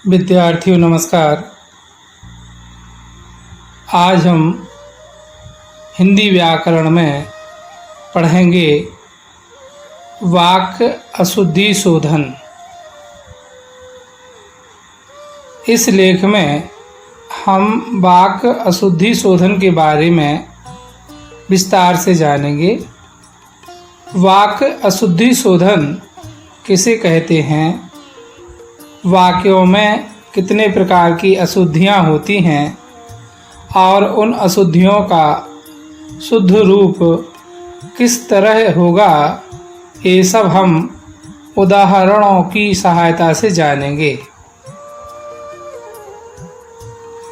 विद्यार्थियों नमस्कार। आज हम हिंदी व्याकरण में पढ़ेंगे वाक्य अशुद्धि शोधन। इस लेख में हम वाक्य अशुद्धि शोधन के बारे में विस्तार से जानेंगे। वाक्य अशुद्धि शोधन किसे कहते हैं, वाक्यों में कितने प्रकार की अशुद्धियाँ होती हैं और उन अशुद्धियों का शुद्ध रूप किस तरह होगा, ये सब हम उदाहरणों की सहायता से जानेंगे।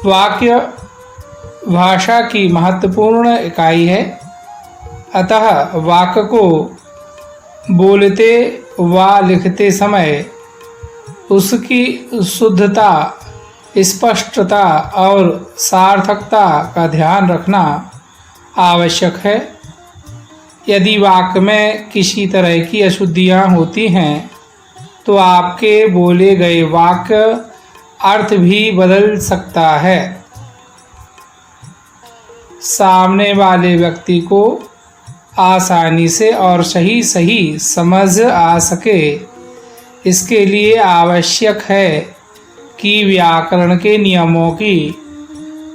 वाक्य भाषा की महत्वपूर्ण इकाई है, अतः वाक्य को बोलते व लिखते समय उसकी शुद्धता, स्पष्टता और सार्थकता का ध्यान रखना आवश्यक है। यदि वाक्य में किसी तरह की अशुद्धियाँ होती हैं तो आपके बोले गए वाक्य अर्थ भी बदल सकता है। सामने वाले व्यक्ति को आसानी से और सही समझ आ सके, इसके लिए आवश्यक है कि व्याकरण के नियमों की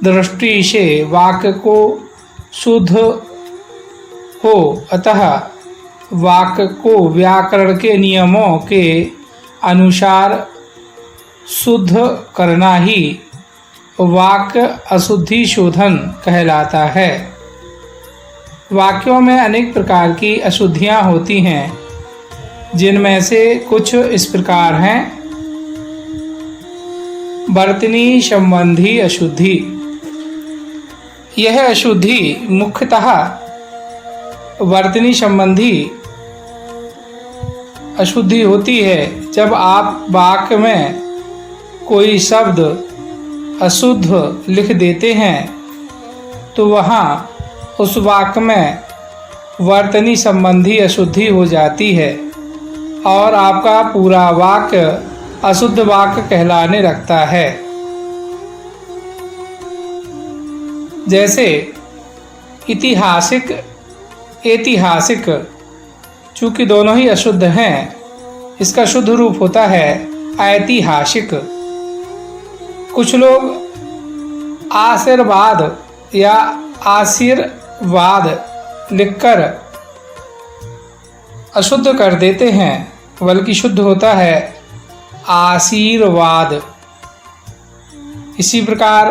दृष्टि से वाक्य को शुद्ध हो। अतः वाक्य को व्याकरण के नियमों के अनुसार शुद्ध करना ही वाक्य अशुद्धि शोधन कहलाता है। वाक्यों में अनेक प्रकार की अशुद्धियाँ होती हैं, जिनमें से कुछ इस प्रकार हैं। वर्तनी संबंधी अशुद्धि। यह अशुद्धि मुख्यतः वर्तनी संबंधी अशुद्धि होती है जब आप वाक्य में कोई शब्द अशुद्ध लिख देते हैं तो वहाँ उस वाक्य में वर्तनी संबंधी अशुद्धि हो जाती है और आपका पूरा वाक्य अशुद्ध वाक्य कहलाने लगता है। जैसे ऐतिहासिक, चूँकि दोनों ही अशुद्ध हैं, इसका शुद्ध रूप होता है ऐतिहासिक। कुछ लोग आशीर्वाद या आशीर्वाद लिखकर अशुद्ध कर देते हैं, बल्कि शुद्ध होता है आशीर्वाद। इसी प्रकार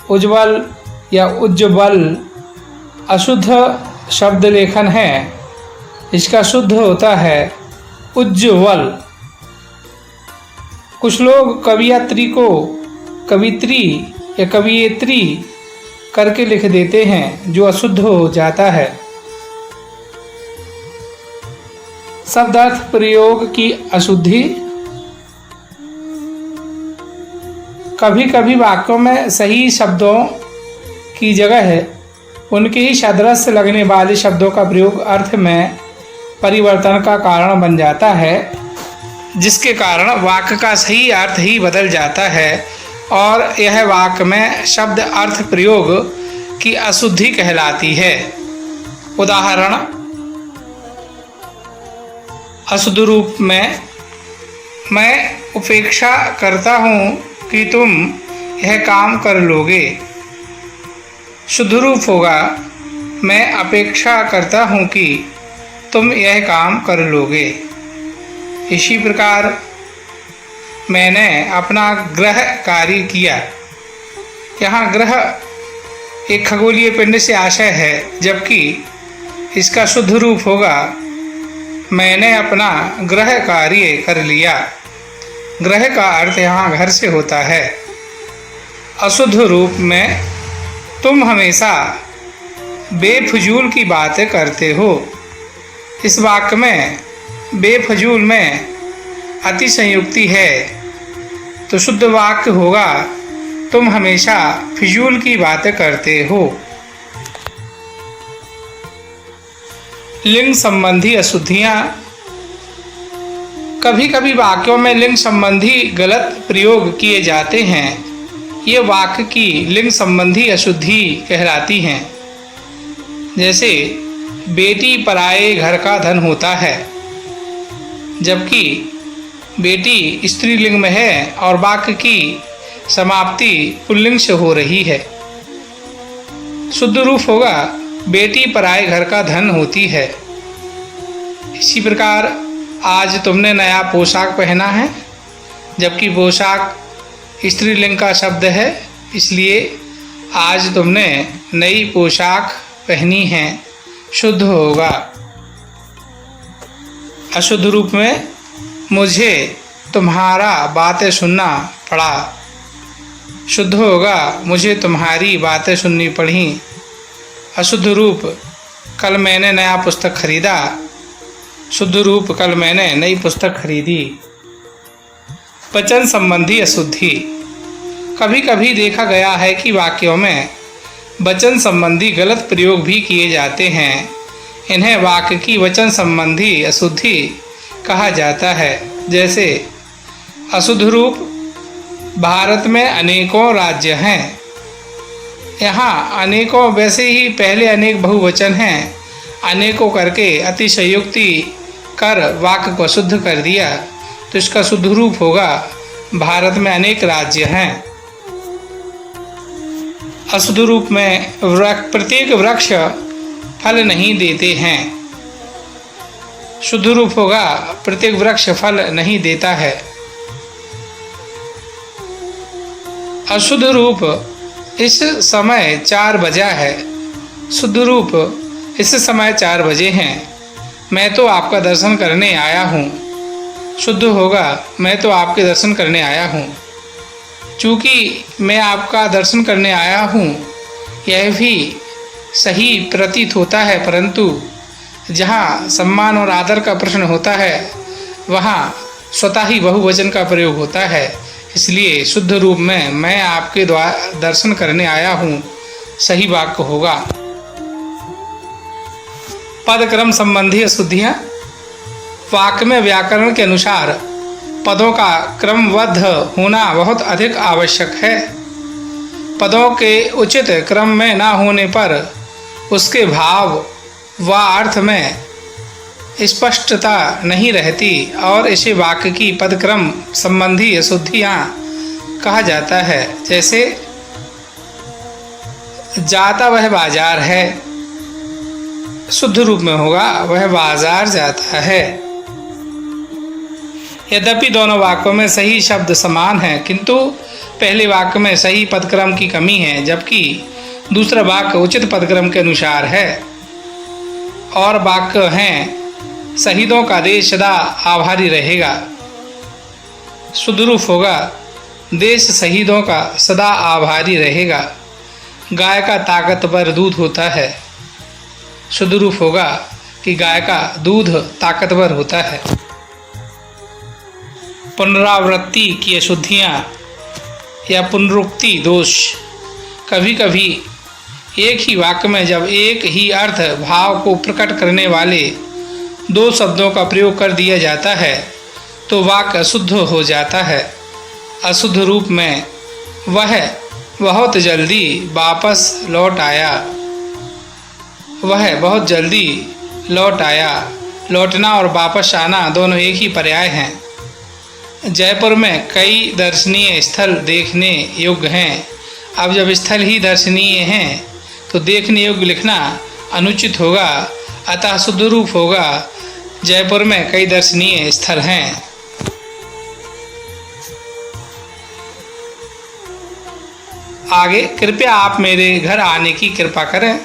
उज्ज्वल या उज्ज्वल अशुद्ध शब्द लेखन है, इसका शुद्ध होता है उज्ज्वल। कुछ लोग कवियत्री को कवित्री या कवियत्री करके लिख देते हैं, जो अशुद्ध हो जाता है। शब्दार्थ प्रयोग की अशुद्धि। कभी कभी वाक्यों में सही शब्दों की जगह है उनके ही सदृश लगने वाले शब्दों का प्रयोग अर्थ में परिवर्तन का कारण बन जाता है, जिसके कारण वाक्य का सही अर्थ ही बदल जाता है और यह वाक्य में शब्द अर्थ प्रयोग की अशुद्धि कहलाती है। उदाहरण, अशुद्ध रूप में मैं उपेक्षा करता हूँ कि तुम यह काम कर लोगे। शुद्ध रूप होगा मैं अपेक्षा करता हूँ कि तुम यह काम कर लोगे। इसी प्रकार मैंने अपना ग्रह कार्य किया। यहाँ ग्रह एक खगोलीय पिंड से आशय है, जबकि इसका शुद्ध रूप होगा मैंने अपना ग्रह कार्य कर लिया। ग्रह का अर्थ यहाँ घर से होता है। अशुद्ध रूप में तुम हमेशा बेफजूल की बातें करते हो। इस वाक्य में बेफजूल में अतिशयोक्ति है, तो शुद्ध वाक्य होगा तुम हमेशा फिजूल की बातें करते हो। लिंग संबंधी अशुद्धियाँ। कभी कभी वाक्यों में लिंग संबंधी गलत प्रयोग किए जाते हैं। ये वाक्य की लिंग संबंधी अशुद्धि कहलाती हैं। जैसे बेटी पराये घर का धन होता है, जबकि बेटी स्त्रीलिंग में है और वाक्य की समाप्ति पुल्लिंग से हो रही है। शुद्ध रूप होगा बेटी पराये घर का धन होती है। इसी प्रकार आज तुमने नया पोशाक पहना है, जबकि पोशाक स्त्रीलिंग का शब्द है, इसलिए आज तुमने नई पोशाक पहनी है। शुद्ध होगा। अशुद्ध रूप में मुझे तुम्हारा बातें सुनना पड़ा। शुद्ध होगा मुझे तुम्हारी बातें सुननी पड़ी। अशुद्ध रूप कल मैंने नया पुस्तक खरीदा। शुद्ध रूप कल मैंने नई पुस्तक खरीदी। वचन संबंधी अशुद्धि। कभी कभी देखा गया है कि वाक्यों में वचन संबंधी गलत प्रयोग भी किए जाते हैं। इन्हें वाक्य की वचन संबंधी अशुद्धि कहा जाता है। जैसे अशुद्ध रूप भारत में अनेकों राज्य हैं। यहाँ अनेकों वैसे ही पहले अनेक बहुवचन हैं। अनेकों करके अतिशयोक्ति कर वाक्य को शुद्ध कर दिया, तो इसका शुद्ध रूप होगा भारत में अनेक राज्य हैं। अशुद्ध रूप में प्रत्येक वृक्ष फल नहीं देते हैं। शुद्ध रूप होगा प्रत्येक वृक्ष फल नहीं देता है। अशुद्ध रूप इस समय 4 बजा है। शुद्ध रूप इस समय 4 बजे हैं। मैं तो आपका दर्शन करने आया हूँ। शुद्ध होगा मैं तो आपके दर्शन करने आया हूँ। चूँकि मैं आपका दर्शन करने आया हूँ, यह भी सही प्रतीत होता है, परंतु जहाँ सम्मान और आदर का प्रश्न होता है वहाँ स्वतः ही बहुवचन का प्रयोग होता है। इसलिए शुद्ध रूप में मैं आपके द्वारा दर्शन करने आया हूँ सही वाक्य होगा। पद क्रम संबंधी अशुद्धियाँ। वाक्य में व्याकरण के अनुसार पदों का क्रमबद्ध होना बहुत अधिक आवश्यक है। पदों के उचित क्रम में न होने पर उसके भाव व अर्थ में स्पष्टता नहीं रहती और इसे वाक्य की पदक्रम संबंधी अशुद्धियाँ कहा जाता है। जैसे जाता वह बाजार है। शुद्ध रूप में होगा वह बाजार जाता है। यद्यपि दोनों वाक्यों में सही शब्द समान है, किंतु पहले वाक्य में सही पदक्रम की कमी है, जबकि दूसरा वाक्य उचित पदक्रम के अनुसार है। और वाक्य हैं शहीदों का देश सदा आभारी रहेगा। शुद्ध रूप होगा देश शहीदों का सदा आभारी रहेगा। गाय का ताकतवर दूध होता है। शुद्ध रूप होगा कि गाय का दूध ताकतवर होता है। पुनरावृत्ति की अशुद्धियाँ या पुनरुक्ति दोष। कभी कभी एक ही वाक्य में जब एक ही अर्थ भाव को प्रकट करने वाले 2 शब्दों का प्रयोग कर दिया जाता है तो वाक्य अशुद्ध हो जाता है। अशुद्ध रूप में वह बहुत जल्दी वापस लौट आया। वह बहुत जल्दी लौट आया। लौटना और वापस आना दोनों एक ही पर्याय हैं। जयपुर में कई दर्शनीय स्थल देखने योग्य हैं। अब जब स्थल ही दर्शनीय हैं तो देखने योग्य लिखना अनुचित होगा, अतः शुद्ध रूप होगा जयपुर में कई दर्शनीय स्थल हैं। आगे कृपया आप मेरे घर आने की कृपा करें।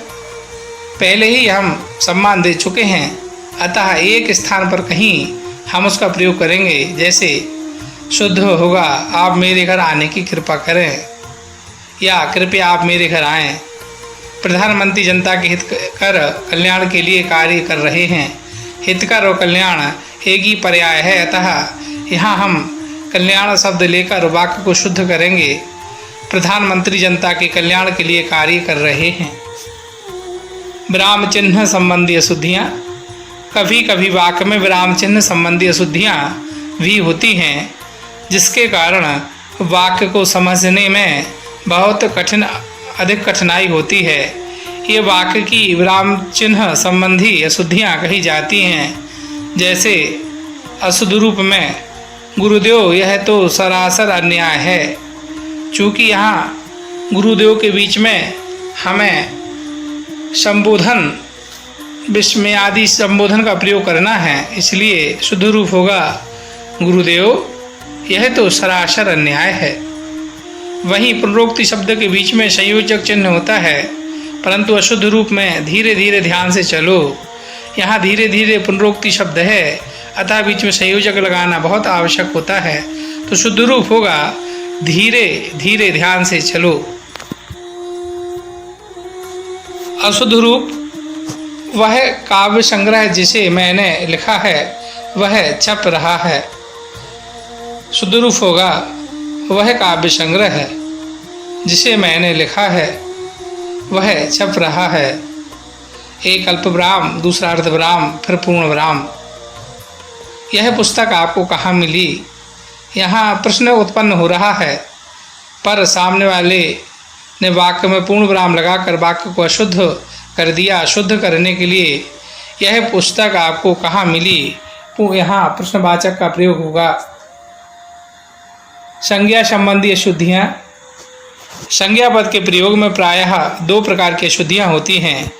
पहले ही हम सम्मान दे चुके हैं, अतः एक स्थान पर कहीं हम उसका प्रयोग करेंगे। जैसे शुद्ध होगा आप मेरे घर आने की कृपा करें या कृपया आप मेरे घर आएं। प्रधानमंत्री जनता के हितकर कल्याण के लिए कार्य कर रहे हैं। हितकर और कल्याण एक ही पर्याय है, अतः यहाँ हम कल्याण शब्द लेकर वाक्य को शुद्ध करेंगे। प्रधानमंत्री जनता के कल्याण के लिए कार्य कर रहे हैं। विराम चिन्ह संबंधी अशुद्धियाँ। कभी कभी वाक्य में विराम चिन्ह संबंधी अशुद्धियाँ भी होती हैं, जिसके कारण वाक्य को समझने में बहुत अधिक कठिनाई होती है। ये वाक्य की विराम चिन्ह संबंधी अशुद्धियाँ कही जाती हैं। जैसे अशुद्ध रूप में गुरुदेव, यह तो सरासर अन्याय है। चूँकि यहाँ गुरुदेव के बीच में हमें संबोधन, विस्मय आदि संबोधन का प्रयोग करना है, इसलिए शुद्ध रूप होगा गुरुदेव, यह तो सरासर अन्याय है। वहीं पुनरोक्ति शब्द के बीच में संयोजक चिन्ह होता है, परंतु अशुद्ध रूप में धीरे धीरे ध्यान से चलो। यहाँ धीरे धीरे पुनरोक्ति शब्द है, अतः बीच में संयोजक लगाना बहुत आवश्यक होता है। तो शुद्ध रूप होगा धीरे धीरे ध्यान से चलो। अशुद्ध रूप वह काव्य संग्रह जिसे मैंने लिखा है वह छप रहा है। शुद्ध रूप होगा वह काव्य संग्रह है जिसे मैंने लिखा है वह छप रहा है। एक अल्पविराम, दूसरा अर्धविराम, फिर पूर्ण विराम। यह पुस्तक आपको कहाँ मिली? यहाँ प्रश्न उत्पन्न हो रहा है, पर सामने वाले ने वाक्य में पूर्ण विराम लगाकर वाक्य को अशुद्ध कर दिया। शुद्ध करने के लिए यह पुस्तक आपको कहाँ मिली? यहाँ प्रश्नवाचक का प्रयोग होगा। संज्ञा संबंधी अशुद्धियाँ। संज्ञा पद के प्रयोग में प्रायः दो प्रकार की अशुद्धियाँ होती हैं।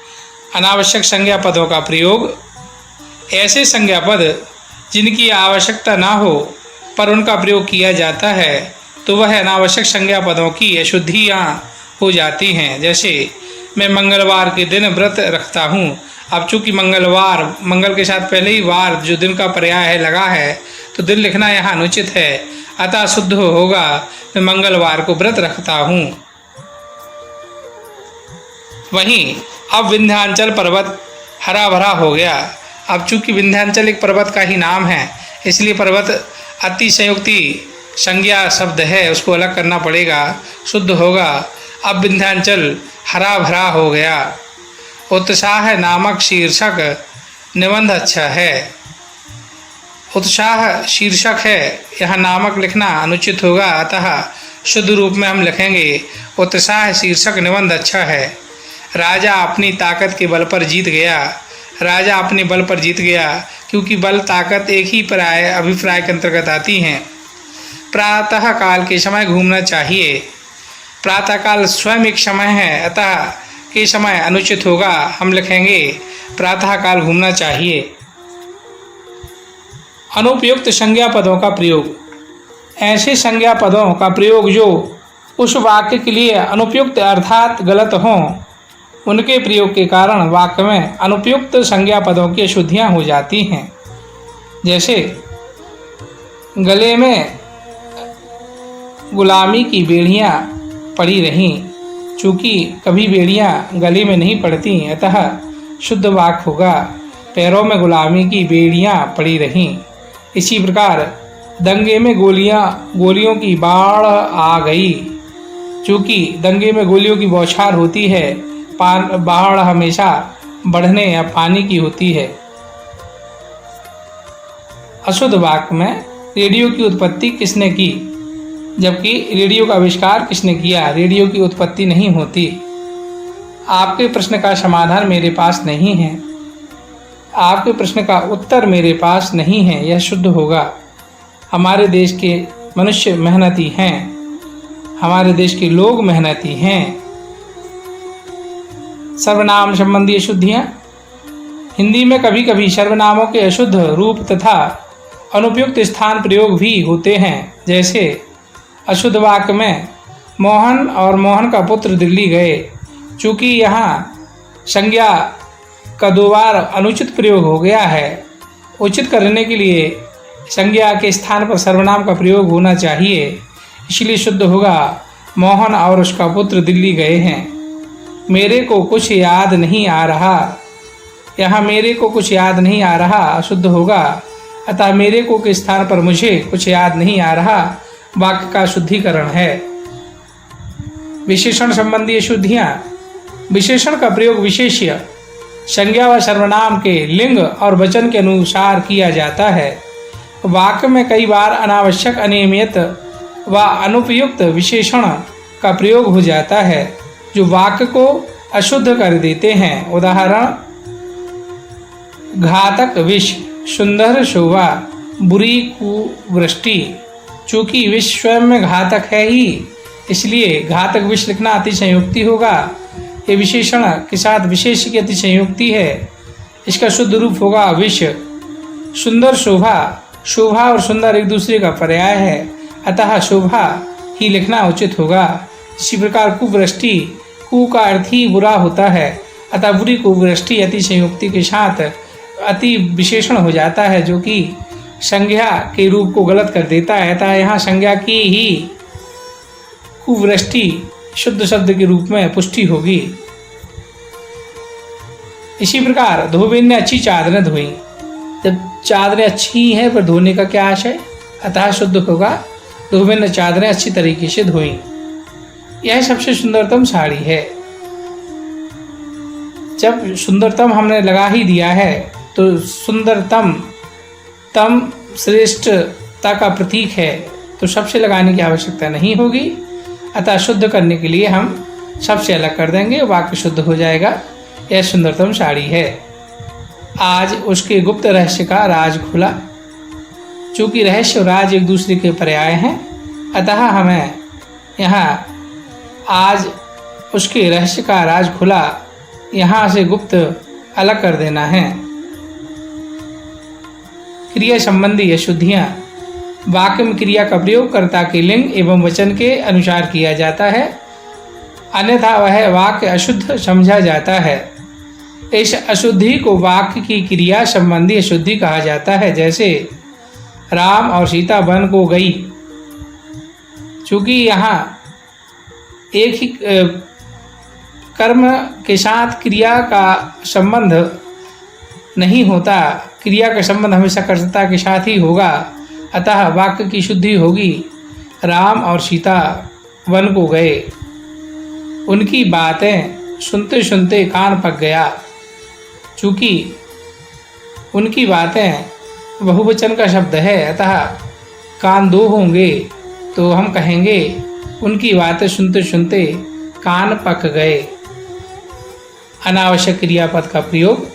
अनावश्यक संज्ञा पदों का प्रयोग। ऐसे संज्ञा पद जिनकी आवश्यकता ना हो पर उनका प्रयोग किया जाता है तो वह अनावश्यक संज्ञा पदों की अशुद्धियाँ हो जाती हैं। जैसे मैं मंगलवार के दिन व्रत रखता हूँ। अब चूँकि मंगलवार, मंगल के साथ पहले ही वार जो दिन का पर्याय है लगा है, तो दिन लिखना यहाँ अनुचित है, अतः शुद्ध होगा मैं मंगलवार को व्रत रखता हूँ। वहीं अब विंध्याचल पर्वत हरा भरा हो गया। अब चूँकि विंध्याचल एक पर्वत का ही नाम है, इसलिए पर्वत अतिशयोक्ति संज्ञा शब्द है, उसको अलग करना पड़ेगा। शुद्ध होगा अब विंध्याचल हरा भरा हो गया। उत्साह नामक शीर्षक निबंध अच्छा है। उत्साह शीर्षक है, यहाँ नामक लिखना अनुचित होगा, अतः शुद्ध रूप में हम लिखेंगे उत्साह शीर्षक निबंध अच्छा है। राजा अपनी ताकत के बल पर जीत गया। राजा अपने बल पर जीत गया, क्योंकि बल ताकत एक ही अभिप्राय के अंतर्गत आती हैं। प्रातः काल के समय घूमना चाहिए। प्रातःकाल स्वयं एक समय है, अतः के समय अनुचित होगा, हम लिखेंगे प्रातःकाल घूमना चाहिए। अनुपयुक्त संज्ञा पदों का प्रयोग। ऐसे संज्ञा पदों का प्रयोग जो उस वाक्य के लिए अनुपयुक्त अर्थात गलत हों, उनके प्रयोग के कारण वाक्य में अनुपयुक्त संज्ञा पदों की अशुद्धियाँ हो जाती हैं। जैसे गले में गुलामी की बेड़ियाँ पड़ी रहीं। चूँकि कभी बेड़ियाँ गले में नहीं पड़ती, अतः शुद्ध वाक्य होगा पैरों में गुलामी की बेड़ियाँ पड़ी रहीं। इसी प्रकार दंगे में गोलियों की बाढ़ आ गई। चूँकि दंगे में गोलियों की बौछार होती है, बाढ़ हमेशा बढ़ने या पानी की होती है। अशुद्ध वाक्य में रेडियो की उत्पत्ति किसने की? जबकि रेडियो का आविष्कार किसने किया? रेडियो की उत्पत्ति नहीं होती। आपके प्रश्न का समाधान मेरे पास नहीं है, आपके प्रश्न का उत्तर मेरे पास नहीं है, यह शुद्ध होगा। हमारे देश के मनुष्य मेहनती हैं, हमारे देश के लोग मेहनती हैं। सर्वनाम संबंधी अशुद्धियाँ। हिंदी में कभी कभी सर्वनामों के अशुद्ध रूप तथा अनुपयुक्त स्थान प्रयोग भी होते हैं। जैसे अशुद्ध वाक्य में मोहन और मोहन का पुत्र दिल्ली गए। चूँकि यहाँ संज्ञा का दो बार अनुचित प्रयोग हो गया है, उचित करने के लिए संज्ञा के स्थान पर सर्वनाम का प्रयोग होना चाहिए, इसलिए शुद्ध होगा मोहन और उसका पुत्र दिल्ली गए हैं। मेरे को कुछ याद नहीं आ रहा। यहाँ मेरे को कुछ याद नहीं आ रहा अशुद्ध होगा, अतः मेरे को के स्थान पर मुझे कुछ याद नहीं आ रहा वाक्य का शुद्धिकरण है। विशेषण संबंधी अशुद्धियाँ। विशेषण का प्रयोग विशेष्य संज्ञा व सर्वनाम के लिंग और वचन के अनुसार किया जाता है। वाक्य में कई बार अनावश्यक, अनियमित व अनुपयुक्त विशेषण का प्रयोग हो जाता है जो वाक्य को अशुद्ध कर देते हैं। उदाहरण, घातक विष, सुंदर शोभा, बुरी कुवृष्टि। चूँकि विष स्वयं में घातक है ही, इसलिए घातक विष लिखना अतिशयोक्ति होगा। ये विशेषण के साथ विशेष की अतिशयोक्ति है। इसका शुद्ध रूप होगा विष। सुंदर शोभा, शोभा और सुंदर एक दूसरे का पर्याय है, अतः शोभा ही लिखना उचित होगा। इसी प्रकार कुवृष्टि, कु का अर्थ ही बुरा होता है, अतः बुरी कुवृष्टि अतिशयोक्ति के साथ अति विशेषण हो जाता है जो कि संज्ञा के रूप को गलत कर देता है। अतः यहाँ संज्ञा की ही कुवृष्टि शुद्ध शब्द के रूप में पुष्टि होगी। इसी प्रकार धोबी ने अच्छी चादरें धोई। जब चादरें अच्छी हैं पर धोने का क्या आशय, अतः शुद्ध होगा धोबी ने चादरें अच्छी तरीके से धोई। यह सबसे सुंदरतम साड़ी है। जब सुंदरतम हमने लगा ही दिया है तो सुंदरतम, तम श्रेष्ठता का प्रतीक है, तो सबसे लगाने की आवश्यकता नहीं होगी। अतः शुद्ध करने के लिए हम सबसे अलग कर देंगे, वाक्य शुद्ध हो जाएगा। यह सुंदरतम साड़ी है। आज उसके गुप्त रहस्य का राज खुला। चूँकि रहस्य और राज एक दूसरे के पर्याय हैं, अतः हमें यहाँ आज उसके रहस्य का राज खुला, यहाँ से गुप्त अलग कर देना है। क्रिया संबंधी अशुद्धियाँ। वाक्य में क्रिया का प्रयोग कर्ता के लिंग एवं वचन के अनुसार किया जाता है, अन्यथा वह वाक्य अशुद्ध समझा जाता है। इस अशुद्धि को वाक्य की क्रिया संबंधी अशुद्धि कहा जाता है। जैसे राम और सीता वन को गई। चूँकि यहाँ एक ही कर्म के साथ क्रिया का संबंध नहीं होता, क्रिया का संबंध हमेशा कर्ता के साथ ही होगा, अतः वाक्य की शुद्धि होगी। राम और सीता वन को गए। उनकी बातें सुनते सुनते कान पक गया। चूँकि उनकी बातें बहुवचन का शब्द है, अतः कान दो होंगे तो हम कहेंगे उनकी बातें सुनते सुनते कान पक गए। अनावश्यक क्रियापद का प्रयोग।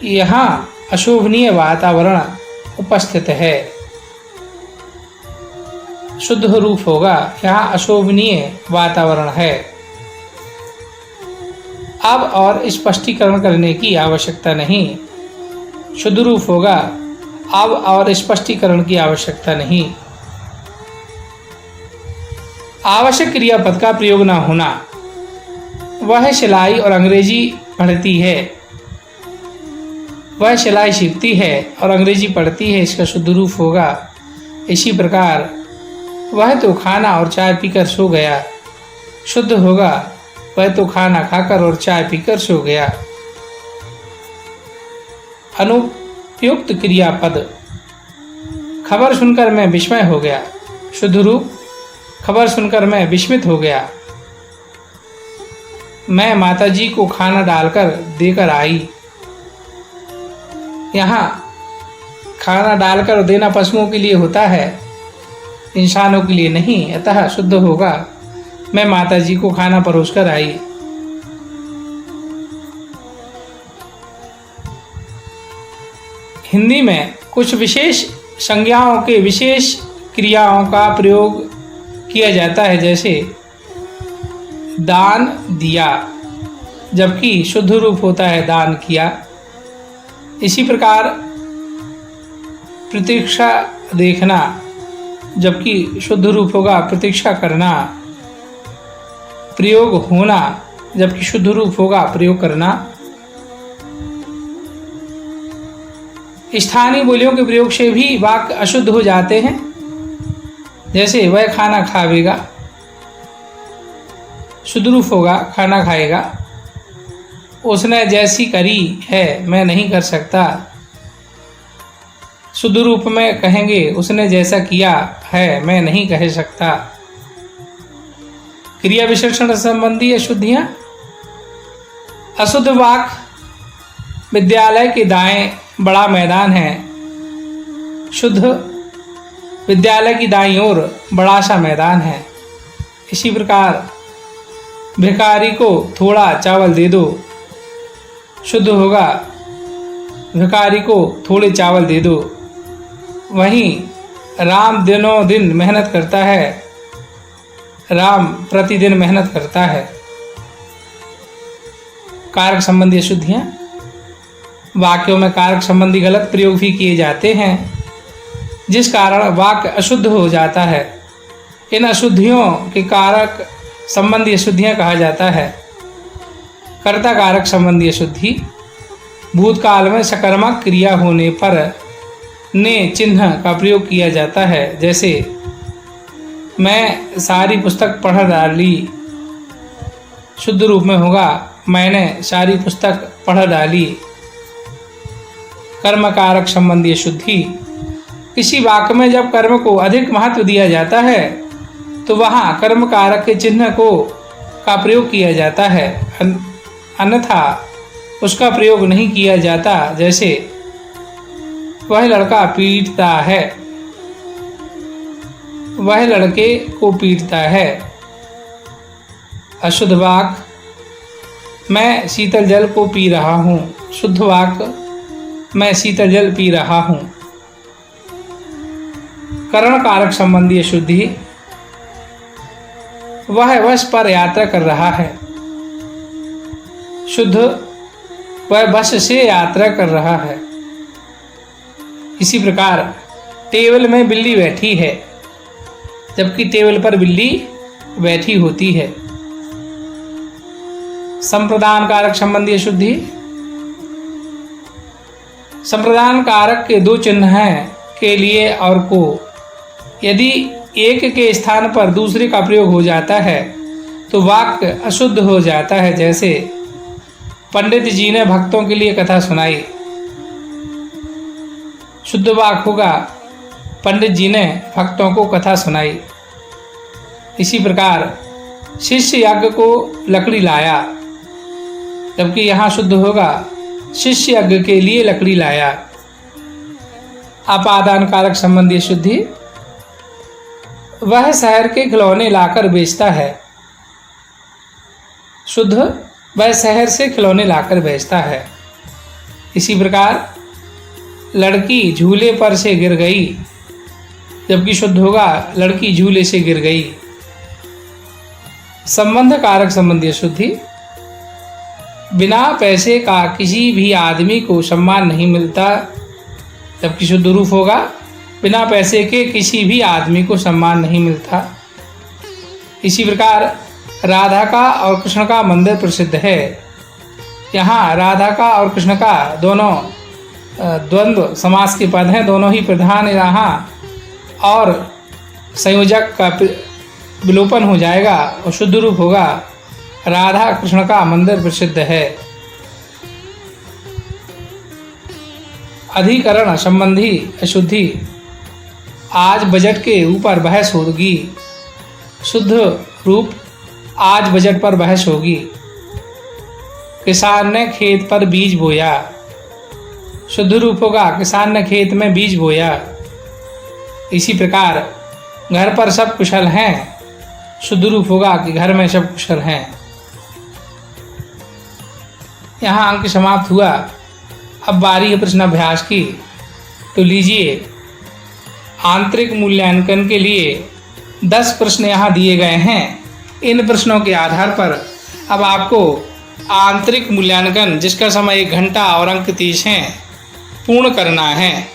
यहाँ अशोभनीय वातावरण उपस्थित है, शुद्ध रूप होगा यहाँ अशोभनीय वातावरण है। अब और स्पष्टीकरण करने की आवश्यकता नहीं, शुद्ध रूप होगा अब और स्पष्टीकरण की आवश्यकता नहीं। आवश्यक क्रियापद का प्रयोग न होना। वह सिलाई और अंग्रेजी पढ़ती है। वह सिलाई सीखती है और अंग्रेजी पढ़ती है, इसका शुद्ध रूप होगा। इसी प्रकार वह तो खाना और चाय पीकर सो गया, शुद्ध होगा वह तो खाना खाकर और चाय पीकर सो गया। अनुपयुक्त क्रियापद। खबर सुनकर मैं विस्मय हो गया, शुद्ध रूप खबर सुनकर मैं विस्मित हो गया। मैं माताजी को खाना डालकर देकर आई। यहाँ खाना डालकर देना पशुओं के लिए होता है, इंसानों के लिए नहीं, अतः शुद्ध होगा मैं माताजी को खाना परोसकर आई। हिंदी में कुछ विशेष संज्ञाओं के विशेष क्रियाओं का प्रयोग किया जाता है, जैसे दान दिया, जबकि शुद्ध रूप होता है दान किया। इसी प्रकार प्रतीक्षा देखना, जबकि शुद्ध रूप होगा प्रतीक्षा करना। प्रयोग होना, जबकि शुद्ध रूप होगा प्रयोग करना। स्थानीय बोलियों के प्रयोग से भी वाक्य अशुद्ध हो जाते हैं, जैसे वह खाना खावेगा, शुद्ध रूप होगा खाना खाएगा। उसने जैसी करी है मैं नहीं कर सकता, शुद्ध रूप में कहेंगे उसने जैसा किया है मैं नहीं कह सकता। क्रिया विशेषण संबंधी अशुद्धियाँ। अशुद्ध वाक्य। विद्यालय के दाएं बड़ा मैदान है, शुद्ध विद्यालय की दाईं ओर बड़ा सा मैदान है। इसी प्रकार भिखारी को थोड़ा चावल दे दो, शुद्ध होगा भिखारी को थोड़े चावल दे दो। वहीं राम दिनों दिन मेहनत करता है, राम प्रतिदिन मेहनत करता है। कारक संबंधी अशुद्धियाँ, वाक्यों में कारक संबंधी गलत प्रयोग भी किए जाते हैं, जिस कारण वाक्य अशुद्ध हो जाता है। इन अशुद्धियों के कारक संबंधी अशुद्धियाँ कहा जाता है। कर्ता कारक संबंधी अशुद्धि, भूतकाल में सकर्मक क्रिया होने पर ने चिन्ह का प्रयोग किया जाता है, जैसे मैं सारी पुस्तक पढ़ डाली। शुद्ध रूप में होगा मैंने सारी पुस्तक पढ़ डाली। कर्म कारक संबंधी अशुद्धि, किसी वाक्य में जब कर्म को अधिक महत्व दिया जाता है तो वहाँ कर्म कारक के चिन्ह का प्रयोग किया जाता है, अन्यथा उसका प्रयोग नहीं किया जाता। जैसे वह लड़का पीटता है, वह लड़के को पीटता है। अशुद्ध वाक्य, मैं शीतल जल को पी रहा हूँ। शुद्ध वाक्य, मैं शीतल जल पी रहा हूँ। करण कारक संबंधी अशुद्धि, वह बस पर यात्रा कर रहा है। शुद्ध, वह बस से यात्रा कर रहा है। इसी प्रकार टेबल में बिल्ली बैठी है, जबकि टेबल पर बिल्ली बैठी होती है। संप्रदान कारक संबंधी अशुद्धि, संप्रदान कारक के दो चिन्ह हैं, के लिए और को। यदि एक के स्थान पर दूसरे का प्रयोग हो जाता है तो वाक्य अशुद्ध हो जाता है। जैसे पंडित जी ने भक्तों के लिए कथा सुनाई। शुद्ध वाक्य होगा पंडित जी ने भक्तों को कथा सुनाई। इसी प्रकार शिष्य यज्ञ को लकड़ी लाया, जबकि यहाँ शुद्ध होगा शिष्य यज्ञ के लिए लकड़ी लाया। अपादान कारक संबंधी अशुद्धि, वह शहर के खिलौने लाकर बेचता है। शुद्ध, वह शहर से खिलौने लाकर बेचता है। इसी प्रकार लड़की झूले पर से गिर गई, जबकि शुद्ध होगा लड़की झूले से गिर गई। संबंध कारक संबंधी अशुद्धि, बिना पैसे का किसी भी आदमी को सम्मान नहीं मिलता, जबकि शुद्ध रूप होगा बिना पैसे के किसी भी आदमी को सम्मान नहीं मिलता। इसी प्रकार राधा का और कृष्ण का मंदिर प्रसिद्ध है। यहाँ राधा का और कृष्ण का दोनों द्वंद्व समास के पद हैं, दोनों ही प्रधान यहाँ और संयोजक का विलोपन हो जाएगा और शुद्ध रूप होगा राधा कृष्ण का मंदिर प्रसिद्ध है। अधिकरण संबंधी अशुद्धि, आज बजट के ऊपर बहस होगी। शुद्ध रूप, आज बजट पर बहस होगी। किसान ने खेत पर बीज बोया। शुद्ध रूप होगा किसान ने खेत में बीज बोया। इसी प्रकार घर पर सब कुशल हैं। शुद्ध रूप होगा कि घर में सब कुशल हैं। यहाँ अंक समाप्त हुआ। अब बारी है प्रश्न अभ्यास की, तो लीजिए। आंतरिक मूल्यांकन के लिए 10 प्रश्न यहाँ दिए गए हैं। इन प्रश्नों के आधार पर अब आपको आंतरिक मूल्यांकन, जिसका समय 1 घंटा और अंक 30 हैं, पूर्ण करना है।